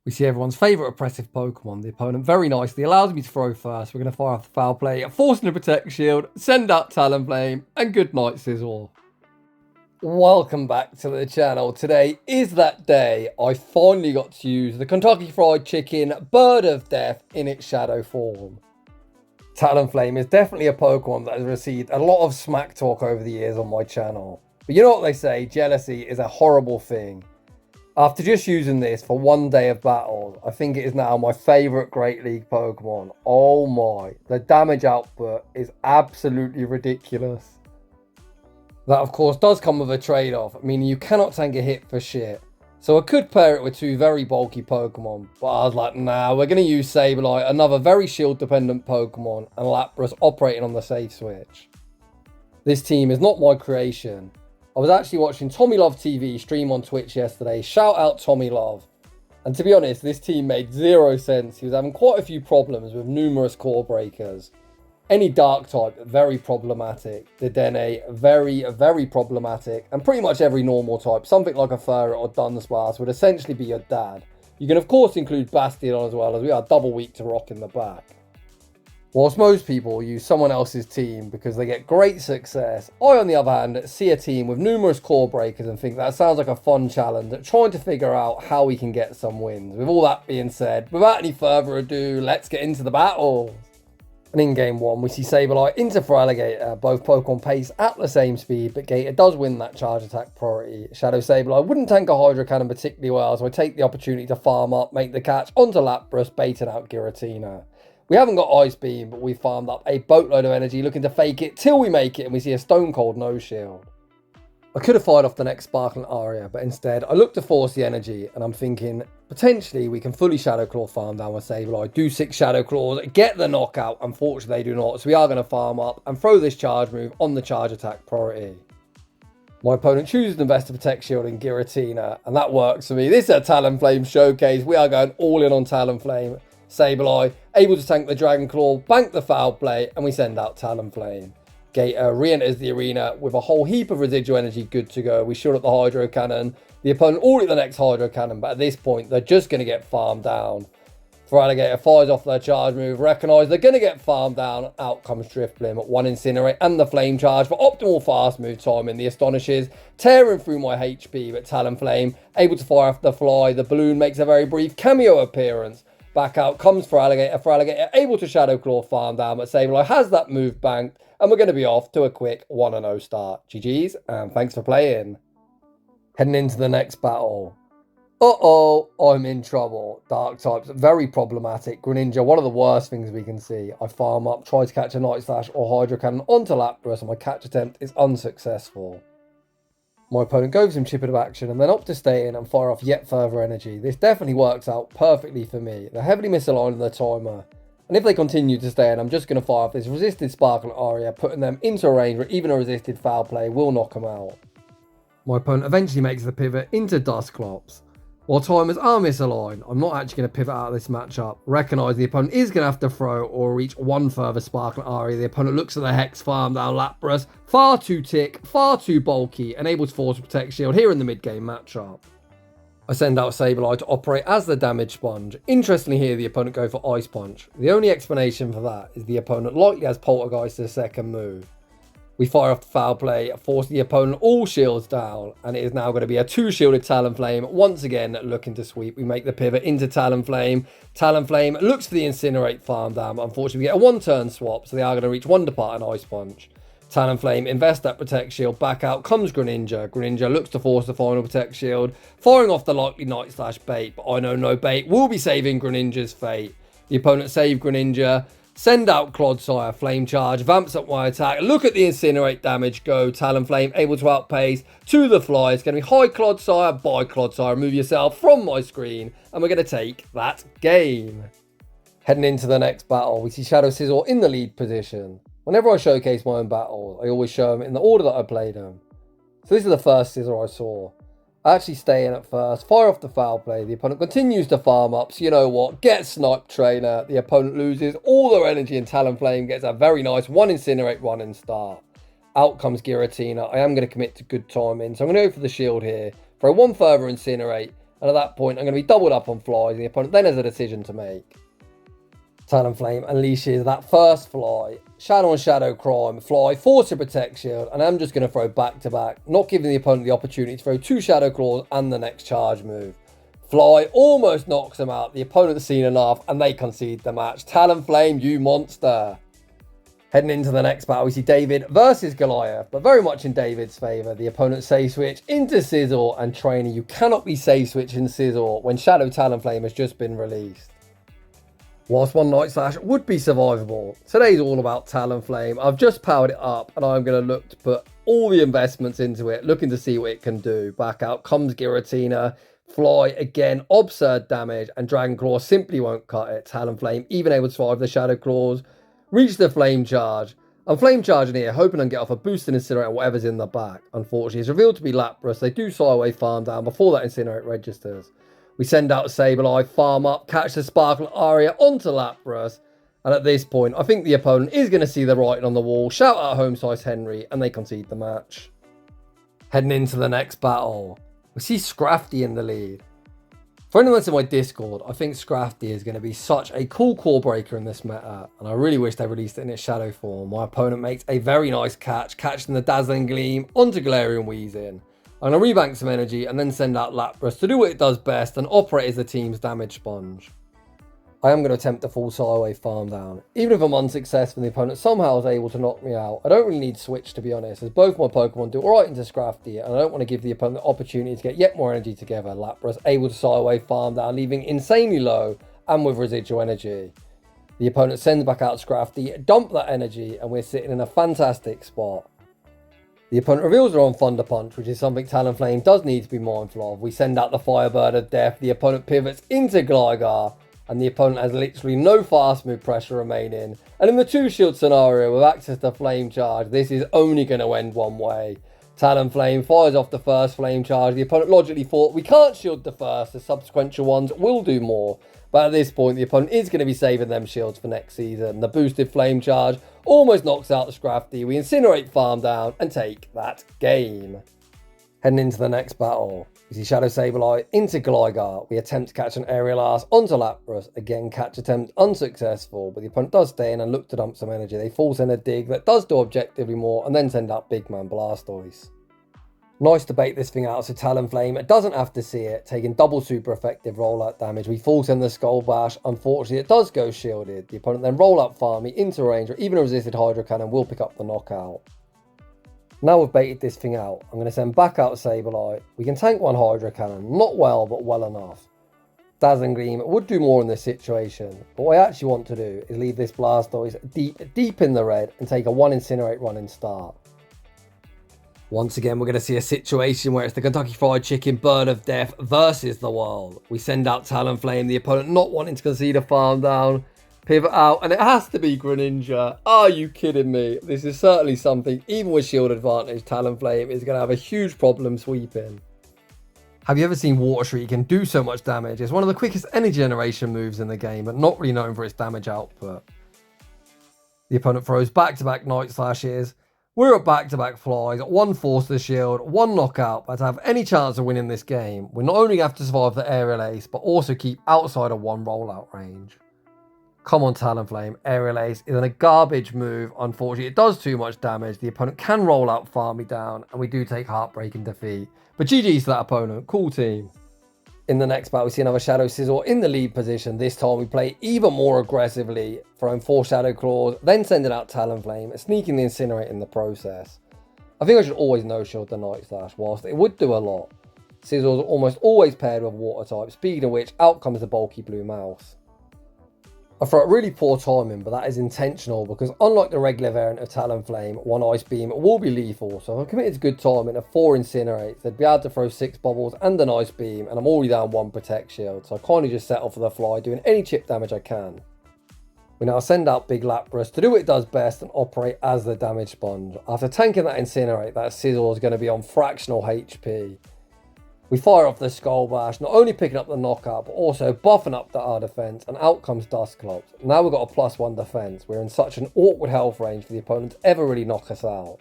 We see everyone's favourite oppressive Pokemon. The opponent very nicely allows me to throw first. We're going to fire off the foul play, forcing a Protect Shield, send out Talonflame, and good night, Sizzle. Welcome back to the channel. Today is that day I finally got to use the Kentucky Fried Chicken Bird of Death in its shadow form. Talonflame is definitely a Pokemon that has received a lot of smack talk over the years on my channel. But you know what they say, jealousy is a horrible thing. After just using this for one day of battles, I think it is now my favourite Great League Pokemon. Oh my, the damage output is absolutely ridiculous. That of course does come with a trade-off, meaning you cannot tank a hit for shit. So I could pair it with two very bulky Pokemon, but I was like, nah, we're going to use Sableye, another very shield dependent Pokemon, and Lapras operating on the safe switch. This team is not my creation. I was actually watching TommyLoveTV stream on Twitch yesterday. Shout out Tommy Love. And to be honest, this team made zero sense. He was having quite a few problems with numerous core breakers. Any dark type, very problematic. Dedenne, very problematic. And pretty much every normal type, something like a Ferret or Dunsparce, would essentially be your dad. You can of course include Bastion as well, as we are double weak to rock in the back. Whilst most people use someone else's team because they get great success, I on the other hand see a team with numerous core breakers and think that sounds like a fun challenge at trying to figure out how we can get some wins. With all that being said, without any further ado, let's get into the battle. And in game one, we see Sableye into Feraligatr, both Pokemon pace at the same speed, but Gator does win that charge attack priority. Shadow Sableye wouldn't tank a Hydro Cannon particularly well, so I take the opportunity to farm up, make the catch onto Lapras, baiting out Giratina. We haven't got Ice Beam, but we farmed up a boatload of energy looking to fake it till we make it, and we see a Stone Cold no shield. I could have fired off the next Sparkling Aria, but instead I look to force the energy, and I'm thinking potentially we can fully Shadow Claw farm down with Sableye, do 6 Shadow Claws, get the knockout. Unfortunately they do not, so we are going to farm up and throw this charge move on the charge attack priority. My opponent chooses to invest a Protect Shield in Giratina, and that works for me. This is a Talonflame showcase. We are going all in on Talonflame. Sableye able to tank the Dragon Claw, bank the foul play, and we send out Talonflame. Gator re-enters the arena with a whole heap of residual energy good to go. We shield up the Hydro Cannon. The opponent already the next Hydro Cannon, but at this point they're just going to get farmed down. Feraligatr fires off their charge move, recognise they're going to get farmed down. Out comes Drifblim, 1 Incinerate and the Flame Charge for optimal fast move timing. The Astonishes tearing through my HP, but Talonflame able to fire off the fly. The balloon makes a very brief cameo appearance. Back out comes Feraligatr able to Shadow Claw farm down, but Sableye has that move banked, and we're going to be off to a quick 1-0 start. GG's, and thanks for playing. Heading into the next battle. Uh-oh, I'm in trouble. Dark types, very problematic. Greninja, one of the worst things we can see. I farm up, try to catch a Night Slash or Hydro Cannon onto Lapras, and my catch attempt is unsuccessful. My opponent goes some chip into action and then opts to stay in and fire off yet further energy. This definitely works out perfectly for me. They're heavily misaligned in the timer, and if they continue to stay in, I'm just going to fire off this resisted Sparkling Aria, putting them into a range where even a resisted foul play will knock them out. My opponent eventually makes the pivot into Dusclops. While timers are misaligned, I'm not actually going to pivot out of this matchup. Recognise the opponent is going to have to throw or reach one further Sparkling Aria. The opponent looks at the Hex farm down Lapras. Far too tick, far too bulky, and able to force a Protect Shield here in the mid-game matchup. I send out Sableye to operate as the damage sponge. Interestingly here, the opponent go for Ice Punch. The only explanation for that is the opponent likely has Poltergeist as a second move. We fire off the foul play, force the opponent all shields down, and it is now going to be a 2-shielded Talonflame. Once again, looking to sweep. We make the pivot into Talonflame. Talonflame looks for the Incinerate farm down, but unfortunately we get a 1-turn swap, so they are going to reach 1 depart and Ice Punch. Talonflame invest that Protect Shield, back out comes Greninja. Greninja looks to force the final Protect Shield, firing off the likely Night Slash bait, but I know no bait will be saving Greninja's fate. The opponent saved Greninja. Send out Clodsire, Flame Charge, vamps up my attack. Look at the Incinerate damage go. Talonflame able to outpace to the fly. It's going to be high Clodsire, bye Clodsire. Remove yourself from my screen, and we're going to take that game. Heading into the next battle, we see Shadow Sizzle in the lead position. Whenever I showcase my own battles, I always show them in the order that I played them. So this is the first Sizzle I saw. I actually stay in at first, fire off the foul play. The opponent continues to farm up, so you know what? Get Snipe Trainer. The opponent loses all their energy, and Talonflame gets a very nice 1 Incinerate, 1 in start. Out comes Giratina. I am going to commit to good timing, so I'm going to go for the shield here. Throw 1 further Incinerate, And at that point, I'm going to be doubled up on flies, and the opponent then has a decision to make. Talonflame unleashes that first fly. Shadow on Shadow Crime, fly, force a Protect Shield, and I'm just going to throw back to back, not giving the opponent the opportunity to throw 2 Shadow Claws and the next charge move. Fly almost knocks them out. The opponent's seen enough, and they concede the match. Talonflame, you monster. Heading into the next battle, we see David versus Goliath, but very much in David's favour. The opponent safe switch into Sizzle, and Trainer, you cannot be safe switching Sizzle when Shadow Talonflame has just been released. Whilst one Night Slash would be survivable, today's all about Talonflame. I've just powered it up, and I'm going to look to put all the investments into it, looking to see what it can do. Back out comes Giratina. Fly again, absurd damage, and Dragon Claw simply won't cut it. Talonflame even able to survive the Shadow Claws. Reach the Flame Charge. I'm Flame Charging here, hoping I can get off a boost and Incinerate and whatever's in the back. Unfortunately, it's revealed to be Lapras. They do side away farm down before that Incinerate registers. We send out Sableye, farm up, catch the Sparkle Aria onto Lapras. And at this point, I think the opponent is going to see the writing on the wall, shout out Home Size Henry, and they concede the match. Heading into the next battle, we see Scrafty in the lead. For anyone that's in my Discord, I think Scrafty is going to be such a cool core breaker in this meta, and I really wish they released it in its shadow form. My opponent makes a very nice catch, catching the Dazzling Gleam onto Galarian Weezing. I'm going to rebank some energy and then send out Lapras to do what it does best and operate as the team's damage sponge. I am going to attempt to full Sideaway farm down. Even if I'm unsuccessful and the opponent somehow is able to knock me out, I don't really need switch to be honest, as both my Pokemon do alright into Scrafty, and I don't want to give the opponent the opportunity to get yet more energy together. Lapras able to Sideaway farm down, leaving insanely low and with residual energy. The opponent sends back out Scrafty, dump that energy, and we're sitting in a fantastic spot. The opponent reveals their own Thunder Punch, which is something Talonflame does need to be mindful of. We send out the Firebird of Death, the opponent pivots into Gligar, and the opponent has literally no fast move pressure remaining. And in the 2-shield scenario with access to Flame Charge, this is only going to end one way. Talonflame fires off the first Flame Charge. The opponent logically thought, we can't shield the first, the subsequent ones will do more. But at this point, the opponent is going to be saving them shields for next season. The boosted Flame Charge almost knocks out the Scrafty. We Incinerate farm down and take that game. Heading into the next battle, we see Shadow Sableye into Gligar. We attempt to catch an Aerial Ass onto Lapras. Again, catch attempt unsuccessful, but the opponent does stay in and look to dump some energy. They force in a dig that does do objectively more and then send out Big Man Blastoise. Nice to bait this thing out so Talonflame doesn't have to see it, taking double super effective rollout damage. We force in the Skull Bash. Unfortunately, it does go shielded. The opponent then roll up Farmy into range, or even a resisted Hydro Cannon will pick up the knockout. Now we've baited this thing out, I'm going to send back out Sableye. We can tank one Hydro Cannon, not well, but well enough. Dazzling Gleam would do more in this situation, but what I actually want to do is leave this Blastoise deep in the red and take a 1 Incinerate running start. Once again, we're going to see a situation where it's the Kentucky Fried Chicken Bird of Death versus the world. We send out Talonflame, the opponent not wanting to concede a farm down. Pivot out, and it has to be Greninja. Are you kidding me? This is certainly something, even with shield advantage, Talonflame is going to have a huge problem sweeping. Have you ever seen Water Shriek can do so much damage? It's one of the quickest energy generation moves in the game, but not really known for its damage output. The opponent throws back-to-back Night Slashes. We're at back-to-back flies, 1 force the shield, 1 knockout, but to have any chance of winning this game, we not only have to survive the Aerial Ace, but also keep outside of 1 rollout range. Come on Talonflame, Aerial Ace is a garbage move. Unfortunately, it does too much damage. The opponent can roll out Farmy down, and we do take heartbreaking defeat. But GG's to that opponent, cool team. In the next battle, we see another Shadow Sizzle in the lead position. This time we play even more aggressively, throwing 4 Shadow Claws, then sending out Talonflame, sneaking the Incinerate in the process. I think I should always no-shield the Night Slash, whilst it would do a lot. Sizzles are almost always paired with Water type, speaking of which, out comes the bulky blue mouse. I throw out really poor timing, but that is intentional because unlike the regular variant of Talonflame, 1 Ice Beam will be lethal, so if I committed to good timing of 4 Incinerates, they'd be able to throw 6 Bubbles and an Ice Beam, and I'm already down 1 Protect Shield, so I kind of just settle for the fly, doing any chip damage I can. We now send out Big Lapras to do what it does best and operate as the damage sponge. After tanking that Incinerate, that Sizzle is going to be on fractional HP. We fire off the Skull Bash, not only picking up the knockout, but also buffing up our defense, and out comes Dusclops. Now we've got a +1 defense. We're in such an awkward health range for the opponent to ever really knock us out.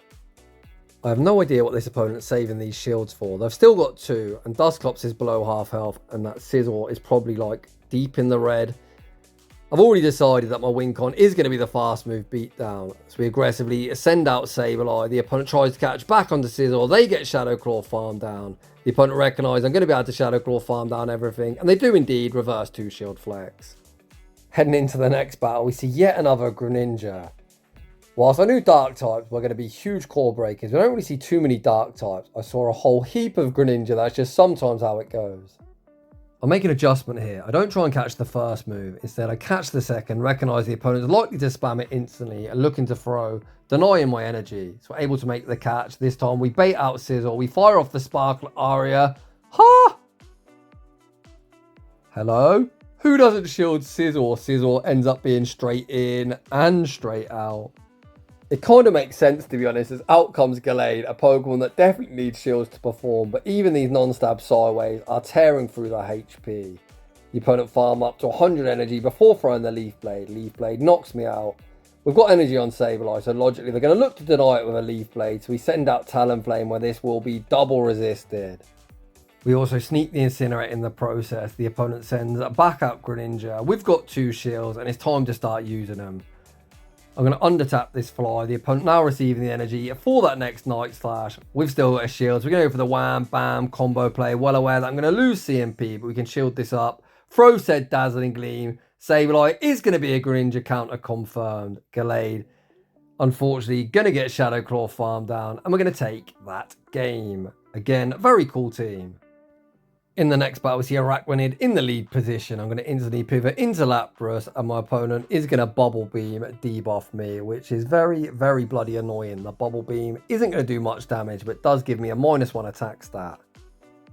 I have no idea what this opponent's saving these shields for. They've still got 2, and Dusclops is below half health, and that Scizor is probably like deep in the red. I've already decided that my Wincon is going to be the fast move beatdown. So we aggressively send out Sableye. The opponent tries to catch back onto Scizor. They get Shadow Claw farm down. The opponent recognises I'm going to be able to Shadow Claw farm down everything. And they do indeed reverse 2 shield flex. Heading into the next battle, we see yet another Greninja. Whilst I knew dark types were going to be huge core breakers, we don't really see too many dark types. I saw a whole heap of Greninja. That's just sometimes how it goes. I'll make an adjustment here. I don't try and catch the first move. Instead, I catch the second, recognise the opponent's likely to spam it instantly and looking to throw, denying my energy. So we're able to make the catch. This time we bait out Scizor. We fire off the Sparkle Aria. Ha! Hello? Who doesn't shield Scizor? Scizor ends up being straight in and straight out. It kind of makes sense, to be honest, as out comes Gallade, a Pokemon that definitely needs shields to perform, but even these non-stab sideways are tearing through their HP. The opponent farm up to 100 energy before throwing the Leaf Blade. Leaf Blade knocks me out. We've got energy on Sableye, so logically they're going to look to deny it with a Leaf Blade, so we send out Talonflame where this will be double resisted. We also sneak the Incinerate in the process. The opponent sends a backup Greninja. We've got 2 shields and it's time to start using them. I'm going to under-tap this fly. The opponent now receiving the energy for that next Night Slash. We've still got a shield, so we're going to go for the wham, bam, combo play. Well aware that I'm going to lose CMP, but we can shield this up. Throw said Dazzling Gleam. Sableye is going to be a Greninja counter confirmed. Gallade, unfortunately, going to get Shadow Claw farm down, and we're going to take that game. Again, very cool team. In the next battle, we see Araquanid in the lead position. I'm going to instantly pivot into Lapras, and my opponent is going to Bubble Beam debuff me, which is very, very bloody annoying. The Bubble Beam isn't going to do much damage, but does give me a -1 attack stat.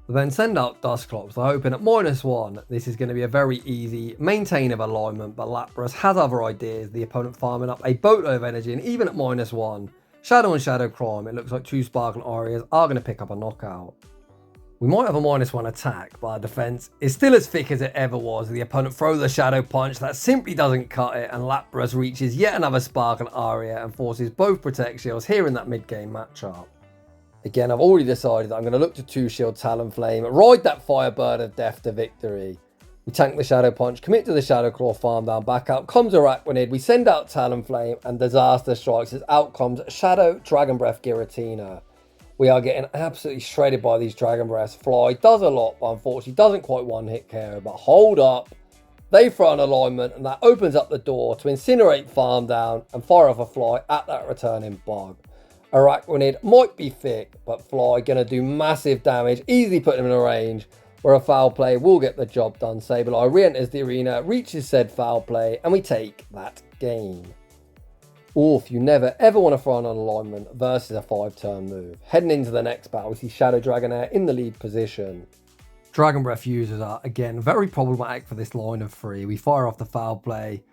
Then send out Dusclops. I open at -1. This is going to be a very easy maintain of alignment, but Lapras has other ideas. The opponent farming up a boatload of energy, and even at -1, Shadow and Shadow Crime, it looks like 2 Sparkle Arias are going to pick up a knockout. We might have a -1 attack, but our defense is still as thick as it ever was. The opponent throws the Shadow Punch that simply doesn't cut it, and Lapras reaches yet another Sparkle Aria and forces both Protect Shields here in that mid-game matchup. Again, I've already decided that I'm going to look to 2-shield Talonflame, ride that Firebird of Death to victory. We tank the Shadow Punch, commit to the Shadow Claw farm down, back out comes Araquanid, we send out Talonflame, and disaster strikes as out comes Shadow Dragon Breath Giratina. We are getting absolutely shredded by these Dragon Breaths. Fly does a lot, but unfortunately doesn't quite one-hit KO. But hold up. They throw an alignment, and that opens up the door to Incinerate farm down and fire off a Fly at that returning bug. Araquanid might be thick, but Fly going to do massive damage, easily putting him in a range where a foul play will get the job done. Sableye re-enters the arena, reaches said foul play, and we take that game. Oof, you never ever want to throw an alignment versus a 5-turn move. Heading into the next battle, we see Shadow Dragonair in the lead position. Dragon Breath users are, again, very problematic for this line of 3. We fire off the foul play.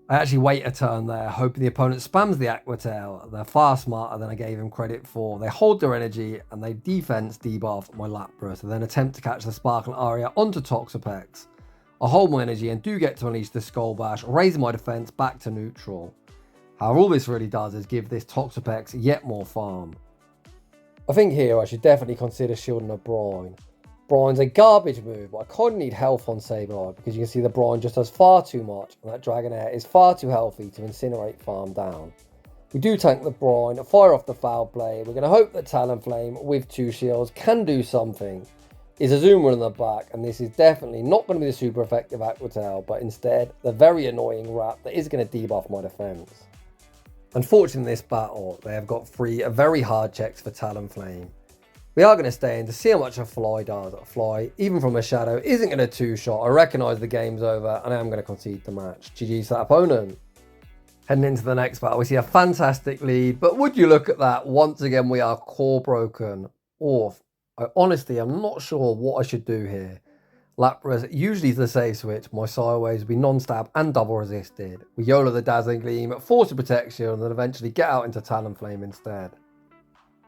I actually wait a turn there, hoping the opponent spams the Aqua Tail. They're far smarter than I gave him credit for. They hold their energy and they defense debuff my Lapras and then attempt to catch the Sparkle Aria onto Toxapex. I hold my energy and do get to unleash the Skull Bash, raising my defense back to neutral. However, all this really does is give this Toxapex yet more farm. I think here I should definitely consider shielding a Brine. Brine's a garbage move, but I kind of need health on Sableye because you can see the Brine just does far too much and that Dragonair is far too healthy to Incinerate farm down. We do tank the Brine, fire off the foul play. We're going to hope that Talonflame with 2 shields can do something. Is a Zoomer in the back, and this is definitely not going to be the super effective Aqua Tail, but instead the very annoying Wrap that is going to debuff my defense. Unfortunately in this battle, they have got 3 very hard checks for Talonflame. We are going to stay in to see how much a Fly does. A Fly, even from a Shadow, isn't going to 2-shot. I recognise the game's over and I am going to concede the match. GG's to that opponent. Heading into the next battle, we see a fantastic lead, but would you look at that, once again we are core broken. Off. I honestly am not sure what I should do here. Lapras usually is the safe switch. My sideways will be non-stab and double resisted. We YOLO the Dazzling Gleam, force a Protect Shield, and then eventually get out into Talonflame instead.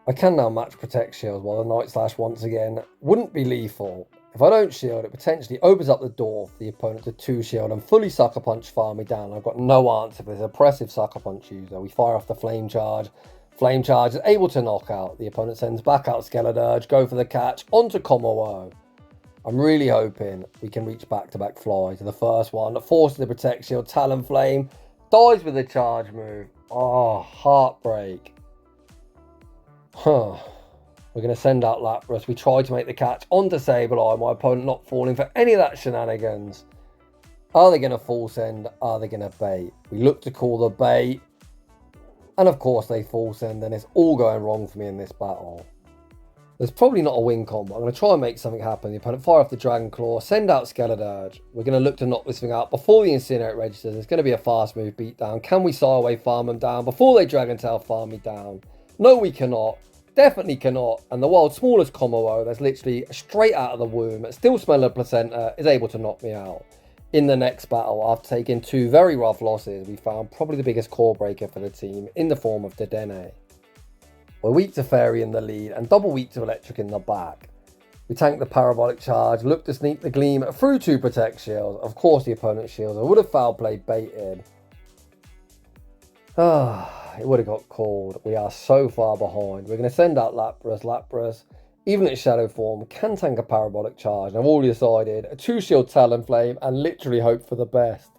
I can now match Protect Shield while the Night Slash once again wouldn't be lethal. If I don't shield, it potentially opens up the door for the opponent to 2-shield and fully Sucker Punch farm me down. I've got no answer for this oppressive Sucker Punch user. We fire off the Flame Charge. Flame Charge is able to knock out. The opponent sends back out Skeledirge, go for the catch, onto Kommo-o. I'm really hoping we can reach back-to-back fly to the first one. Forces the Protect Shield, Talonflame, dies with a charge move. Oh, heartbreak. We're going to send out Lapras. We try to make the catch onto Sableye. My opponent not falling for any of that shenanigans. Are they going to full send? Are they going to bait? We look to call the bait. And of course they full send, and it's all going wrong for me in this battle. There's probably not a win combo. I'm going to try and make something happen. The opponent fire off the Dragon Claw, send out Skeledirge. We're going to look to knock this thing out before the Incinerate registers. It's going to be a fast move beatdown. Can we Psyway farm them down before they Dragon Tail farm me down? No, we cannot. Definitely cannot. And the world's smallest Kommo-o, that's literally straight out of the womb, still smelling a placenta, is able to knock me out. In the next battle, after taking 2 very rough losses, we found probably the biggest core breaker for the team in the form of Dedenne. We're weak to Fairy in the lead and double weak to Electric in the back. We tank the Parabolic Charge, look to sneak the Gleam through 2 Protect Shields. Of course the opponent's shields. I would have foul played baited. It would have got called. We are so far behind. We're going to send out Lapras. Lapras, even in its shadow form, can tank a Parabolic Charge. And I've already decided a 2-shield Talonflame and literally hope for the best.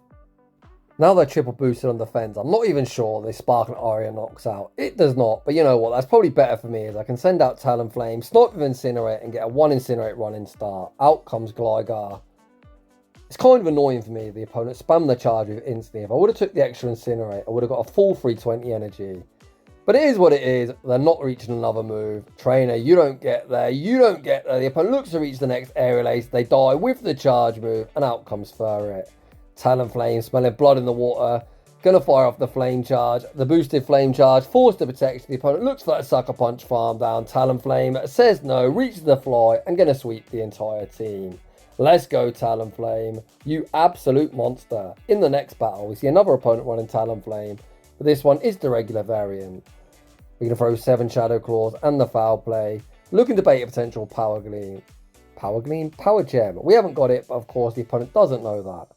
Now they're triple boosted on defense. I'm not even sure this Sparkling Aria knocks out. It does not, but you know what? That's probably better for me, as I can send out Talonflame, snipe with Incinerate, and get a 1 Incinerate running start. Out comes Gligar. It's kind of annoying for me. The opponent spammed the charge with instantly. If I would have took the extra Incinerate, I would have got a full 320 energy. But it is what it is. They're not reaching another move. Trainer, you don't get there. You don't get there. The opponent looks to reach the next Aerial Ace. They die with the charge move, and out comes Furret. Talonflame, smelling blood in the water. Gonna fire off the Flame Charge. The boosted Flame Charge, forced to protect. The opponent looks for that Sucker Punch farm down. Talonflame says no, reaches the fly, and gonna sweep the entire team. Let's go, Talonflame. You absolute monster. In the next battle, we see another opponent running Talonflame, but this one is the regular variant. We're going to throw 7 Shadow Claws and the foul play. Looking to bait a potential Power Gleam. Power Gleam? Power Gem. We haven't got it, but of course the opponent doesn't know that.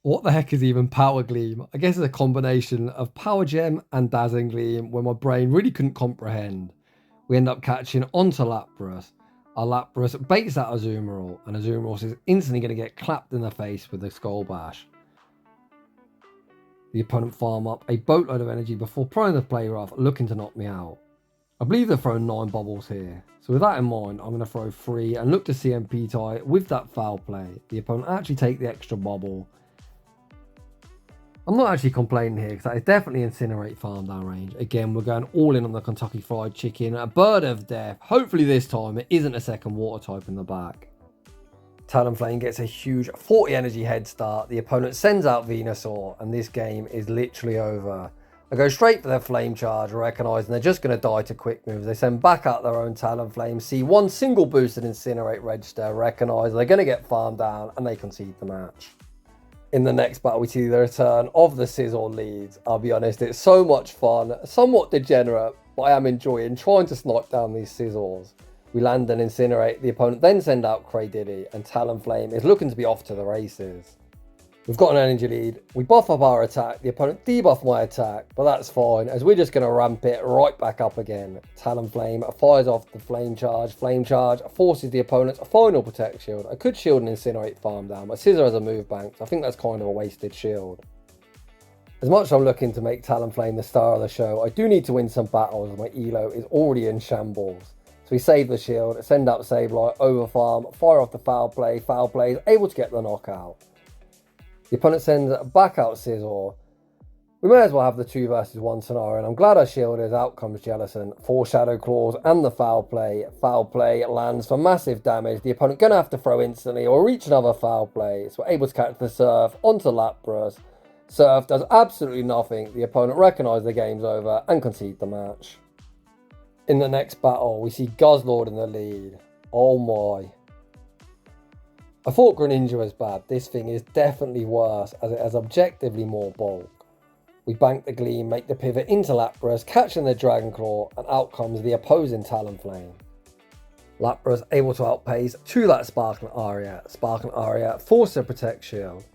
What the heck is even Power Gleam? I guess it's a combination of Power Gem and Dazzling Gleam, where my brain really couldn't comprehend. We end up catching onto Lapras. Our Lapras baits out Azumarill, and Azumarill is instantly going to get clapped in the face with the Skull Bash. The opponent farm up a boatload of energy before prying the play rough, looking to knock me out. I believe they're throwing 9 bubbles here. So with that in mind, I'm going to throw 3 and look to CMP tie with that foul play. The opponent actually take the extra bubble. I'm not actually complaining here, because that is definitely Incinerate farm down range. Again, we're going all in on the Kentucky Fried Chicken. A bird of death. Hopefully this time it isn't a second water type in the back. Talonflame gets a huge 40 energy head start. The opponent sends out Venusaur, and this game is literally over. I go straight for their Flame Charge, recognising they're just going to die to quick moves. They send back out their own Talonflame, see 1 single boosted Incinerate register, recognise they're going to get farmed down, and they concede the match. In the next battle, we see the return of the Scizor leads. I'll be honest, it's so much fun, somewhat degenerate, but I am enjoying trying to snipe down these Scizors. We land and Incinerate, the opponent then send out Cradiddy, and Talonflame is looking to be off to the races. We've got an energy lead, we buff up our attack, the opponent debuff my attack, but that's fine, as we're just going to ramp it right back up again. Talonflame fires off the Flame Charge forces the opponent's final Protect Shield. I could shield and Incinerate farm down, but Scizor has a move bank, so I think that's kind of a wasted shield. As much as I'm looking to make Talonflame the star of the show, I do need to win some battles, as my Elo is already in shambles. So we save the shield, send out Sableye, overfarm, fire off the foul play is able to get the knockout. The opponent sends back out Scizor. We may as well have the 2 versus 1 scenario, and I'm glad our shield is. Out comes Jellicent, 4 Shadow Claws and the foul play. Foul play lands for massive damage. The opponent going to have to throw instantly or reach another foul play. So we're able to catch the Surf onto Lapras. Surf does absolutely nothing. The opponent recognises the game's over and concede the match. In the next battle, we see Guzzlord in the lead. Oh my. I thought Greninja was bad. This thing is definitely worse, as it has objectively more bulk. We bank the Gleam, make the pivot into Lapras, catching the Dragon Claw, and out comes the opposing Talonflame. Lapras able to outpace to that Sparkling Aria. Sparkling Aria forces a Protect Shield.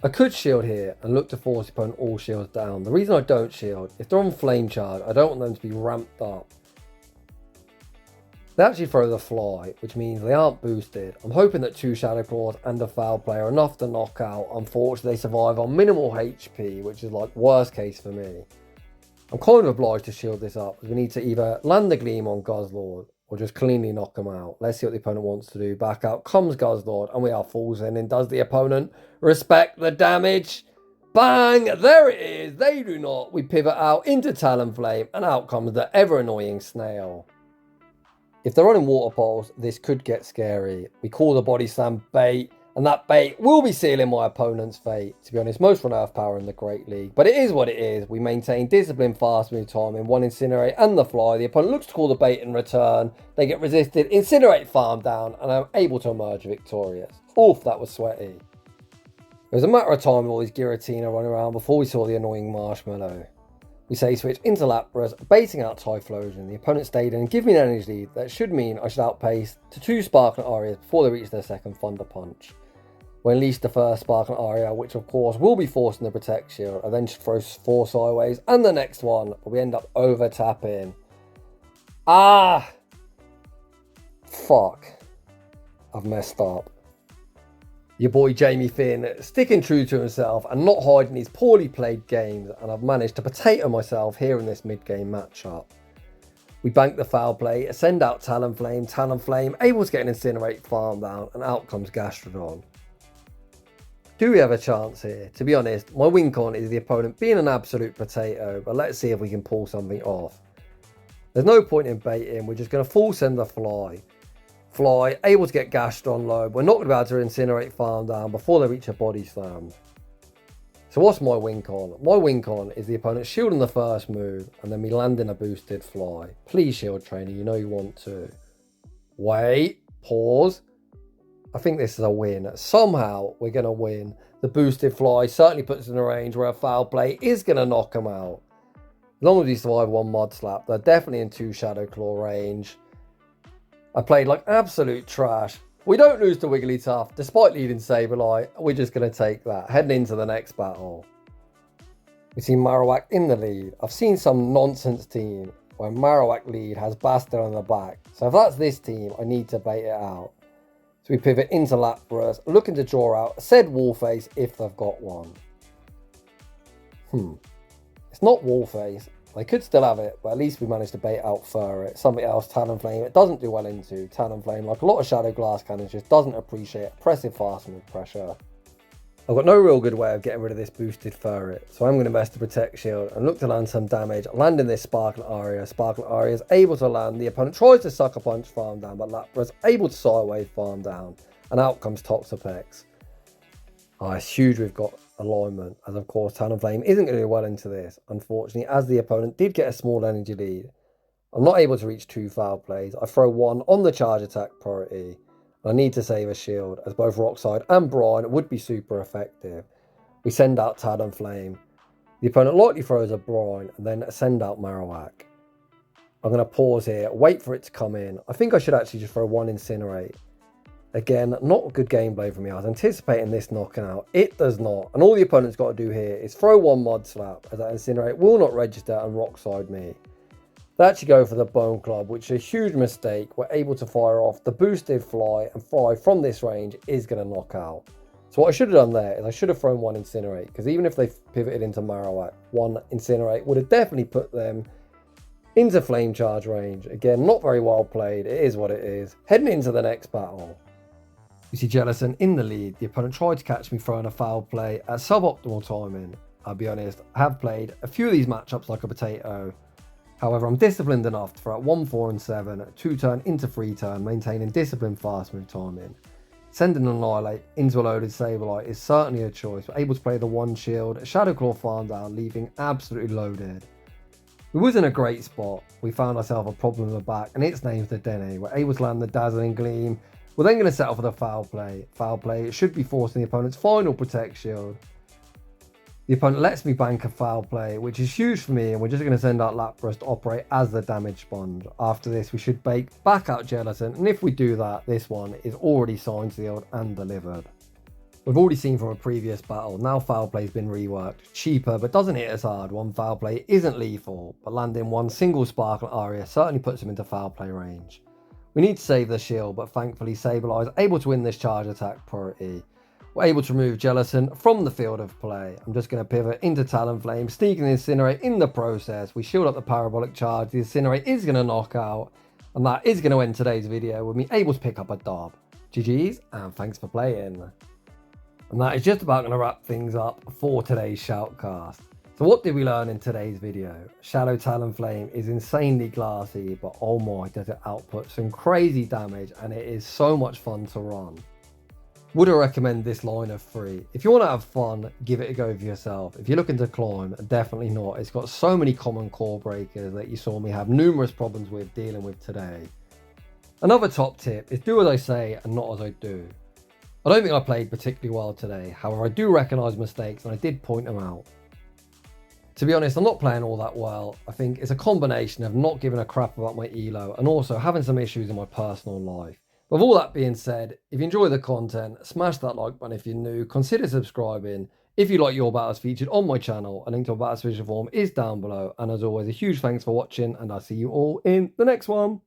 I could shield here and look to force the opponent all shields down. The reason I don't shield, if they're on flame charge, I don't want them to be ramped up. They actually throw the fly, which means they aren't boosted. I'm hoping that 2 Shadow Claws and a foul play are enough to knock out. Unfortunately, they survive on minimal HP, which is like worst case for me. I'm kind of obliged to shield this up, because we need to either land the Gleam on Guzzlord or just cleanly knock them out. Let's see what the opponent wants to do. Back out comes Guzzlord, and we are falls in. And does the opponent respect the damage? Bang! There it is. They do not. We pivot out into Talonflame, and out comes the ever-annoying Snail. If they're running Water Pulse, this could get scary. We call the Body Slam bait, and that bait will be sealing my opponent's fate. To be honest, most run Earth Power in the Great League. But it is what it is. We maintain discipline, fast move timing, 1 Incinerate and the Fly. The opponent looks to call the bait in return. They get resisted, Incinerate farm down, and I'm able to emerge victorious. Oof, that was sweaty. It was a matter of time with all these Giratina running around before we saw the annoying Marshmallow. We say switch into Lapras, baiting out Typhlosion. The opponent stayed in and give me an energy lead. That should mean I should outpace to 2 Sparkling Arias before they reach their second Thunder Punch. We unleash the first Sparkling Aria, which of course will be forcing the Protect Shield. I then should throw 4 Sideways and the next one, but we end up over tapping. Ah! Fuck. I've messed up. Your boy Jamie Finn sticking true to himself and not hiding his poorly played games, and I've managed to potato myself here in this mid-game matchup. We bank the foul play, send out Talonflame, able to get an Incinerate farm down, and out comes Gastrodon. Do we have a chance here? To be honest, my win con is the opponent being an absolute potato, but let's see if we can pull something off. There's no point in baiting, we're just going to full send the Fly. Fly, able to get Gastrodon low. We're not going to be able to Incinerate farm down before they reach a Body Slam. So what's my win con? My win con is the opponent shielding the first move and then me landing a boosted Fly. Please shield trainer, you know you want to. Wait, pause. I think this is a win. Somehow we're going to win. The boosted Fly certainly puts us in a range where a foul play is going to knock them out. As long as we survive 1 Mud Slap, they're definitely in 2 Shadow Claw range. I played like absolute trash. We don't lose to Wigglytuff, despite leading Sableye. We're just going to take that. Heading into the next battle. We see Marowak in the lead. I've seen some nonsense team where Marowak lead has Bastard on the back. So if that's this team, I need to bait it out. So we pivot into Lapras, looking to draw out said Wallface if they've got one. It's not Wallface. They could still have it, but at least we managed to bait out Furret. Something else, Talonflame, it doesn't do well into. Talonflame, like a lot of Shadow Glass Cannons, just doesn't appreciate oppressive fast move pressure. I've got no real good way of getting rid of this boosted Furret, so I'm going to invest the Protect Shield and look to land some damage, landing this Sparkling Aria. Sparkling Aria is able to land, the opponent tries to Sucker Punch farm down, but Lapras able to Sidewave farm down, and out comes Toxapex. Oh, it's huge we've got alignment, as of course Talonflame isn't going to do well into this, unfortunately, as the opponent did get a small energy lead. I'm not able to reach 2 foul plays. I throw 1 on the charge attack priority. I need to save a shield, as both Rockside and Brine would be super effective. We send out Talonflame. The opponent likely throws a Brine and then send out Marowak. I'm going to pause here, wait for it to come in. I think I should actually just throw 1 Incinerate. Again, not good gameplay for me. I was anticipating this knocking out. It does not. And all the opponent's got to do here is throw 1 Mud Slap, as that Incinerate will not register and Rockside me. They actually go for the Bone Club, which is a huge mistake. We're able to fire off the boosted Fly, and Fly from this range is going to knock out. So what I should have done there is I should have thrown 1 Incinerate, because even if they pivoted into Marowak, 1 Incinerate would have definitely put them into Flame Charge range. Again, not very well played. It is what it is. Heading into the next battle. You see Jellicent in the lead. The opponent tried to catch me throwing a foul play at suboptimal timing. I'll be honest, I have played a few of these matchups like a potato. However, I'm disciplined enough to throw out 1, 4 and 7, 2 turn into 3 turn, maintaining disciplined fast move timing. Sending Annihilate into a loaded Sableye is certainly a choice. We're able to play the 1 shield, Shadow Claw farm down, leaving absolutely loaded. We was in a great spot. We found ourselves a problem in the back, and its name's the Dene. We're able to land the Dazzling Gleam. We're then going to settle for the foul play. Foul play, it should be forcing the opponent's final Protect Shield. The opponent lets me bank a foul play, which is huge for me, and we're just going to send out Lapras to operate as the damage sponge. After this, we should back out Jellicent, and if we do that, this one is already signed, sealed, and delivered. We've already seen from a previous battle, now foul play's been reworked. Cheaper, but doesn't hit as hard. One foul play isn't lethal, but landing one single sparkle area certainly puts him into foul play range. We need to save the shield, but thankfully Sableye is able to win this charge attack priority. We're able to remove Jellicent from the field of play. I'm just going to pivot into Talonflame, sneaking the Incinerate in the process. We shield up the parabolic charge. The Incinerate is going to knock out, and that is going to end today's video with me able to pick up a dub. GG's, and thanks for playing. And that is just about going to wrap things up for today's shoutcast. So what did we learn in today's video? Shadow Talonflame is insanely glassy, but oh my, does it output some crazy damage, and it is so much fun to run. Would I recommend this line of 3? If you want to have fun, give it a go for yourself. If you're looking to climb, definitely not. It's got so many common core breakers that you saw me have numerous problems with dealing with today. Another top tip is do as I say and not as I do. I don't think I played particularly well today, however I do recognise mistakes and I did point them out. To be honest, I'm not playing all that well. I think it's a combination of not giving a crap about my elo and also having some issues in my personal life. With all that being said, if you enjoy the content, smash that like button if you're new, consider subscribing. If you like your battles featured on my channel, a link to a battles visual form is down below. And as always, a huge thanks for watching and I'll see you all in the next one.